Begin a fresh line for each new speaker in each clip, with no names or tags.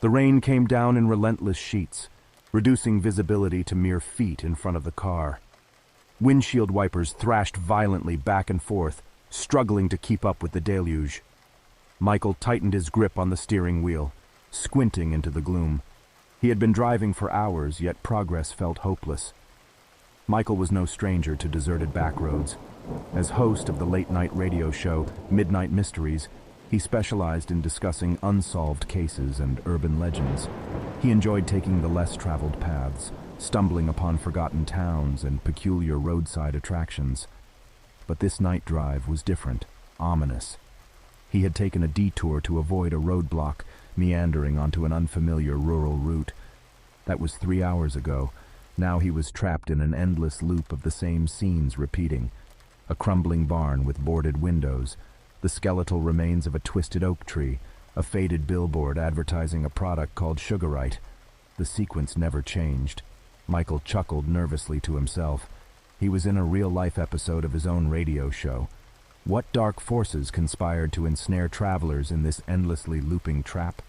The rain came down in relentless sheets, reducing visibility to mere feet in front of the car. Windshield wipers thrashed violently back and forth, struggling to keep up with the deluge. Michael tightened his grip on the steering wheel, squinting into the gloom. He had been driving for hours, yet progress felt hopeless. Michael was no stranger to deserted back roads. As host of the late-night radio show Midnight Mysteries, he specialized in discussing unsolved cases and urban legends. He enjoyed taking the less-traveled paths, stumbling upon forgotten towns and peculiar roadside attractions. But this night drive was different, ominous. He had taken a detour to avoid a roadblock, meandering onto an unfamiliar rural route. That was 3 hours ago. Now he was trapped in an endless loop of the same scenes repeating. A crumbling barn with boarded windows, the skeletal remains of a twisted oak tree, a faded billboard advertising a product called Sugarite. The sequence never changed. Michael chuckled nervously to himself. He was in a real-life episode of his own radio show. What dark forces conspired to ensnare travelers in this endlessly looping trap?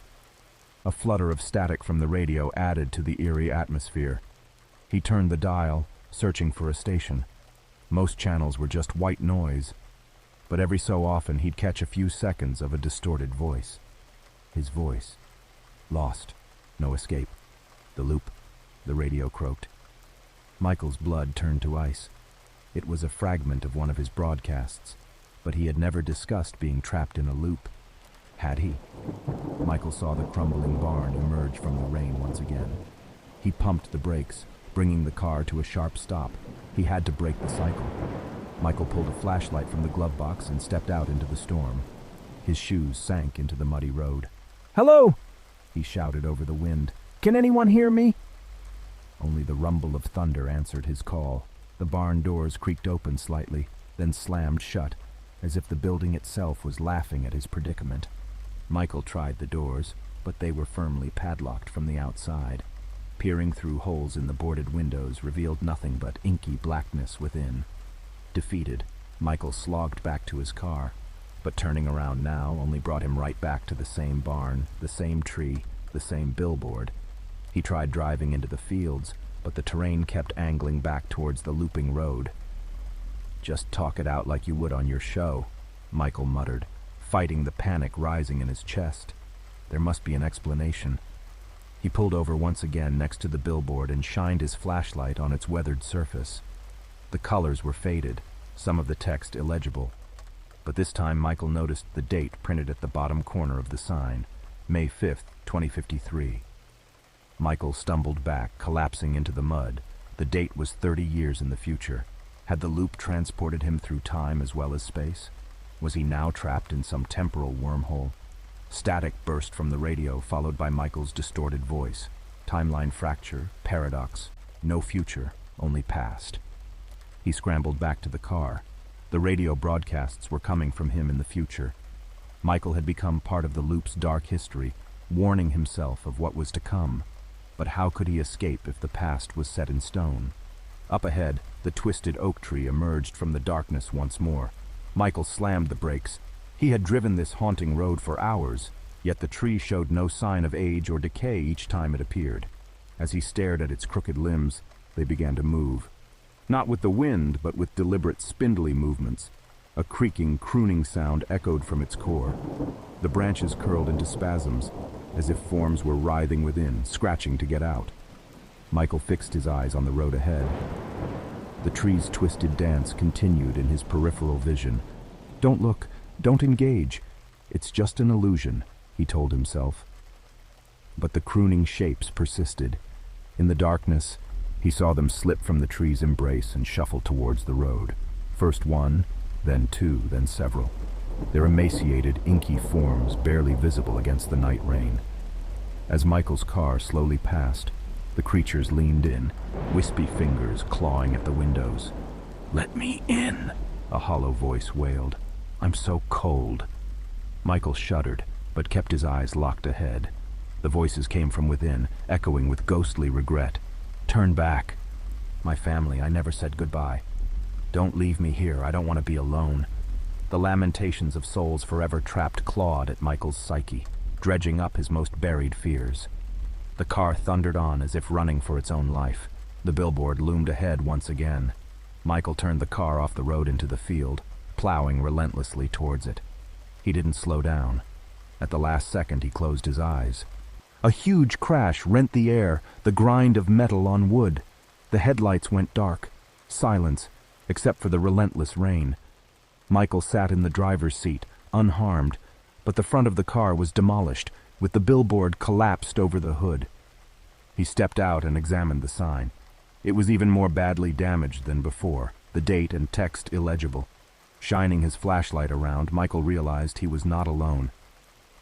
A flutter of static from the radio added to the eerie atmosphere. He turned the dial, searching for a station. Most channels were just white noise, but every so often he'd catch a few seconds of a distorted voice. His voice. Lost. No escape. The loop. The radio croaked. Michael's blood turned to ice. It was a fragment of one of his broadcasts, but he had never discussed being trapped in a loop. Had he? Michael saw the crumbling barn emerge from the rain once again. He pumped the brakes, bringing the car to a sharp stop. He had to break the cycle. Michael pulled a flashlight from the glove box and stepped out into the storm. His shoes sank into the muddy road. "Hello!" he shouted over the wind. "Can anyone hear me?" Only the rumble of thunder answered his call. The barn doors creaked open slightly, then slammed shut, as if the building itself was laughing at his predicament. Michael tried the doors, but they were firmly padlocked from the outside. Peering through holes in the boarded windows revealed nothing but inky blackness within. Defeated, Michael slogged back to his car, but turning around now only brought him right back to the same barn, the same tree, the same billboard. He tried driving into the fields, but the terrain kept angling back towards the looping road. "Just talk it out like you would on your show," Michael muttered, fighting the panic rising in his chest. There must be an explanation. He pulled over once again next to the billboard and shined his flashlight on its weathered surface. The colors were faded, some of the text illegible. But this time Michael noticed the date printed at the bottom corner of the sign, May 5th, 2053. Michael stumbled back, collapsing into the mud. The date was 30 years in the future. Had the loop transported him through time as well as space? Was he now trapped in some temporal wormhole? Static burst from the radio, followed by Michael's distorted voice. Timeline fracture, paradox, no future, only past. He scrambled back to the car. The radio broadcasts were coming from him in the future. Michael had become part of the loop's dark history, warning himself of what was to come. But how could he escape if the past was set in stone? Up ahead, the twisted oak tree emerged from the darkness once more. Michael slammed the brakes. He had driven this haunting road for hours, yet the tree showed no sign of age or decay each time it appeared. As he stared at its crooked limbs, they began to move. Not with the wind, but with deliberate spindly movements. A creaking, crooning sound echoed from its core. The branches curled into spasms, as if forms were writhing within, scratching to get out. Michael fixed his eyes on the road ahead. The tree's twisted dance continued in his peripheral vision. "Don't look, don't engage. It's just an illusion," he told himself. But the crooning shapes persisted. In the darkness, he saw them slip from the tree's embrace and shuffle towards the road. First one, then two, then several. Their emaciated, inky forms barely visible against the night rain. As Michael's car slowly passed, the creatures leaned in, wispy fingers clawing at the windows. "Let me in," a hollow voice wailed. "I'm so cold." Michael shuddered, but kept his eyes locked ahead. The voices came from within, echoing with ghostly regret. "Turn back. My family, I never said goodbye. Don't leave me here, I don't want to be alone." The lamentations of souls forever trapped clawed at Michael's psyche. dredging up his most buried fears. The car thundered on as if running for its own life. The billboard loomed ahead once again. Michael turned the car off the road into the field, plowing relentlessly towards it. He didn't slow down. At the last second, he closed his eyes. A huge crash rent the air, the grind of metal on wood. The headlights went dark. Silence, except for the relentless rain. Michael sat in the driver's seat, unharmed, but the front of the car was demolished, with the billboard collapsed over the hood. He stepped out and examined the sign. It was even more badly damaged than before, the date and text illegible. Shining his flashlight around, Michael realized he was not alone.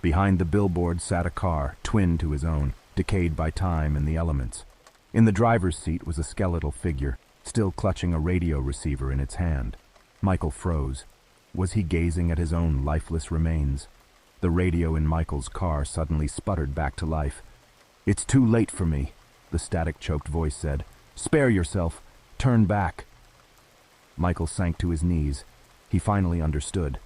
Behind the billboard sat a car, twin to his own, decayed by time and the elements. In the driver's seat was a skeletal figure, still clutching a radio receiver in its hand. Michael froze. Was he gazing at his own lifeless remains? The radio in Michael's car suddenly sputtered back to life. "It's too late for me," the static-choked voice said. "Spare yourself. Turn back." Michael sank to his knees. He finally understood.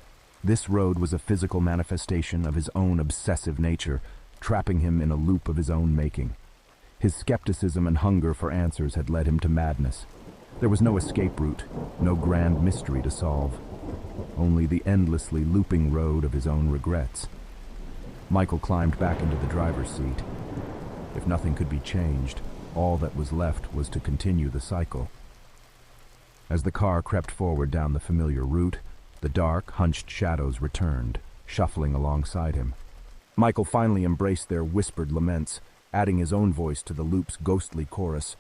This road was a physical manifestation of his own obsessive nature, trapping him in a loop of his own making. His skepticism and hunger for answers had led him to madness. There was no escape route, no grand mystery to solve. Only the endlessly looping road of his own regrets. Michael climbed back into the driver's seat. If nothing could be changed, all that was left was to continue the cycle. As the car crept forward down the familiar route, the dark, hunched shadows returned, shuffling alongside him. Michael finally embraced their whispered laments, adding his own voice to the loop's ghostly chorus.